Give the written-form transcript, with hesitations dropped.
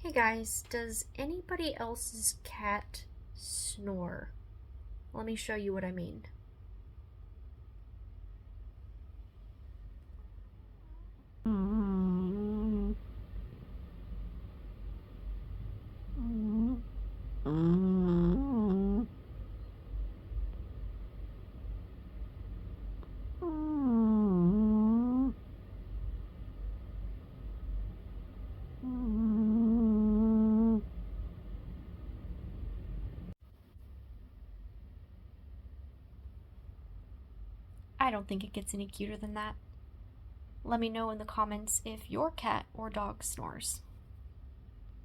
Hey guys, does anybody else's cat snore? Let me show you what I mean. I don't think it gets any cuter than that. Let me know in the comments if your cat or dog snores.